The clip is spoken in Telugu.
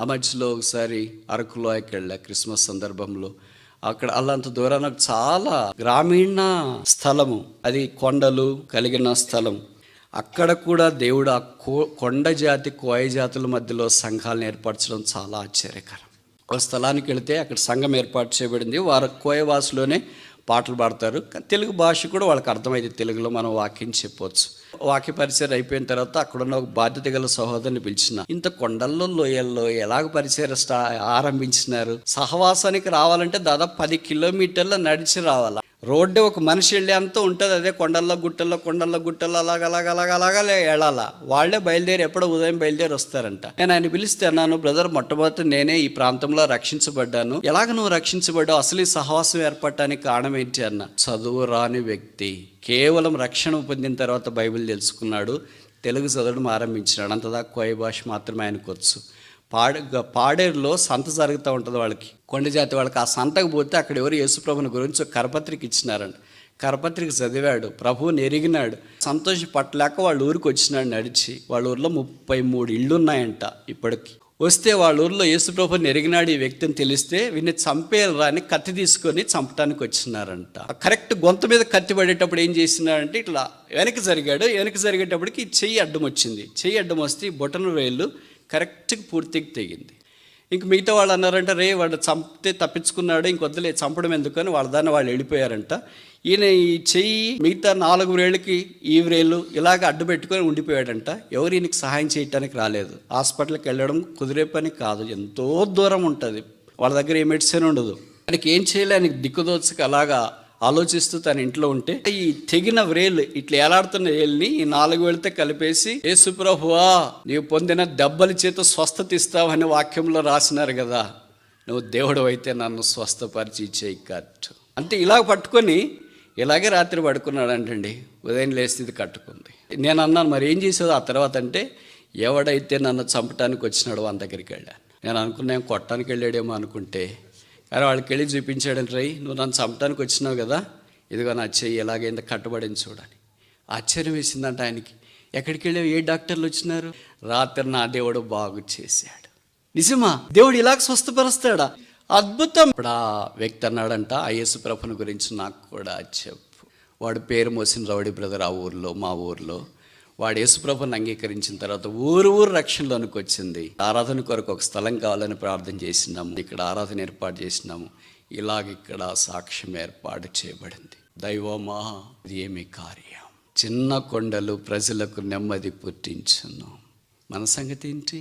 ఆ మధ్యలో ఒకసారి అరకులోయకి వెళ్ళా క్రిస్మస్ సందర్భంలో. అక్కడ అల్లంత దూరాన చాలా గ్రామీణ స్థలము, అది కొండలు కలిగిన స్థలం. అక్కడ కూడా దేవుడు ఆ కొండ జాతి కోయ జాతుల మధ్యలో సంఘాలను ఏర్పరచడం చాలా ఆశ్చర్యకరం. ఒక స్థలానికి వెళితే అక్కడ సంఘం ఏర్పాటు చేయబడింది. వారు కోయవాసులోనే పాటలు పాడతారు. తెలుగు భాష కూడా వాళ్ళకి అర్థమైంది. తెలుగులో మనం వాక్యం చెప్పవచ్చు. వాక్య పరిచయం అయిపోయిన తర్వాత అక్కడున్న ఒక బాధ్యత గల సహోదరుని పిలిచిన, ఇంత కొండల్లో లోయల్లో ఎలాగ పరిచయం ఆరంభించినారు? సహవాసానికి రావాలంటే దాదాపు 10 కిలోమీటర్ల నడిచి రావాలా. రోడ్డు ఒక మనిషి వెళ్ళే అంత ఉంటుంది. అదే కొండల్లో గుట్టల్లో అలాగ వెళ్ళాలా. వాళ్ళే బయలుదేరి ఎప్పుడో ఉదయం బయలుదేరి వస్తారంట. నేను ఆయన పిలిస్తే అన్నాను, బ్రదర్, మొట్టమొదటి నేనే ఈ ప్రాంతంలో రక్షించబడ్డాను. ఎలాగ నువ్వు రక్షించబడ్డావు? అసలు ఈ సహవాసం ఏర్పడటానికి కారణం ఏంటి అన్న. చదువు రాని వ్యక్తి కేవలం రక్షణ పొందిన తర్వాత బైబిల్ తెలుసుకున్నాడు, తెలుగు చదవడం ఆరంభించినాడు. అంతదాకా కోయ భాష మాత్రమే ఆయనకు వచ్చు. పాడేరులో సంత జరుగుతూ ఉంటుంది వాళ్ళకి, కొండ జాతి వాళ్ళకి. ఆ సంతకు పోతే అక్కడ ఎవరు యేసుప్రభుని గురించి ఒక కరపత్రిక ఇచ్చినారంట. కరపత్రిక చదివాడు, ప్రభువుని ఎరిగినాడు. సంతోషపట్టలేక వాళ్ళ ఊరికి వచ్చినాడు నడిచి. వాళ్ళ ఊరిలో 33 ఇళ్ళు ఉన్నాయంట ఇప్పటికి. వస్తే వాళ్ళ ఊరిలో యేసుప్రభుని ఎరిగినాడు ఈ వ్యక్తిని తెలిస్తే వీడిని చంపేయాలి అని కత్తి తీసుకొని చంపటానికి వచ్చినారంట. కరెక్ట్ గొంతు మీద కత్తి పడేటప్పుడు ఏం చేసినాడంటే ఇట్లా వెనక్కి జరిగేటప్పటికి చెయ్యి అడ్డం వచ్చింది. చెయ్యి అడ్డం వస్తే బొటన వేళ్ళు కరెక్ట్గా పూర్తిగా తెగింది. ఇంక మిగతా వాళ్ళు అన్నారంట, రే వాడు చంపితే తప్పించుకున్నాడు, ఇంకొద్దులే చంపడం ఎందుకని వాళ్ళ దాన్ని వాళ్ళు వెళ్ళిపోయారంట. ఈయన ఈ చెయ్యి మిగతా 4 వేళ్ళకి ఈ వ్రేళ్ళు ఇలాగ అడ్డు పెట్టుకొని ఉండిపోయాడంట. ఎవరు ఈయనకి సహాయం చేయడానికి రాలేదు. హాస్పిటల్కి వెళ్ళడం కుదిరే పని కాదు, ఎంతో దూరం ఉంటుంది. వాళ్ళ దగ్గర ఏ మెడిసిన్ ఉండదు. ఆయనకి ఏం చేయాలి, ఆయనకి దిక్కుదోచక అలాగా ఆలోచిస్తూ తన ఇంట్లో ఉంటే ఈ తెగిన వ్రేళ్ళు ఇట్లా ఏలాడుతున్న వేళ్ళని ఈ 4 వేళ్ళతో కలిపేసి, యేసు ప్రభువా నీవు పొందిన దెబ్బల చేత స్వస్థత ఇస్తావని వాక్యంలో రాసినారు కదా, నువ్వు దేవుడు అయితే నన్ను స్వస్థపరిచి ఇచ్చేయి కట్టు అంటే ఇలాగ పట్టుకొని ఇలాగే రాత్రి పడుకున్నాడు అంటండి. ఉదయం లేస్తే ఇది కట్టుకుంది. నేను అన్నాను, మరి ఏం చేసేది ఆ తర్వాత అంటే, ఎవడైతే నన్ను చంపటానికి వచ్చినాడో వాళ్ళ దగ్గరికి వెళ్ళాను. నేను అనుకున్నాను కొట్టడానికి వెళ్ళాడేమో అనుకుంటే, కానీ వాళ్ళకి వెళ్ళి చూపించాడంటే, రై నువ్వు నన్ను చంపడానికి వచ్చినావు కదా, ఇదిగో నా చెయ్యి ఎలాగైందో కట్టబడింది చూడని. ఆశ్చర్యం వేసిందంట ఆయనకి. ఎక్కడికి వెళ్ళావు, ఏ డాక్టర్లు వచ్చినారు? రాత్రి నా దేవుడు బాగు చేశాడు. నిజమా? దేవుడు ఇలాగ స్వస్థపరుస్తాడా? అద్భుతం. ఇప్పుడు ఆ వ్యక్తి అన్నాడంట, ఆ యేసు ప్రభుని గురించి నాకు కూడా చెప్పు. వాడు పేరు మోసిన రౌడీ బ్రదర్ ఆ ఊర్లో, మా ఊర్లో. వాడు యేసుప్రభుని అంగీకరించిన తర్వాత ఊరు రక్షణలోనికి వచ్చింది. ఆరాధన కొరకు ఒక స్థలం కావాలని ప్రార్థన చేసినాము. ఇక్కడ ఆరాధన ఏర్పాటు చేసినాము. ఇక్కడ సాక్ష్యం ఏర్పాటు చేయబడింది. దైవమా ఇది ఏమి కార్యం! చిన్న కొండలు ప్రజలకు నెమ్మది పుట్టించును. మన సంగతి ఏంటి?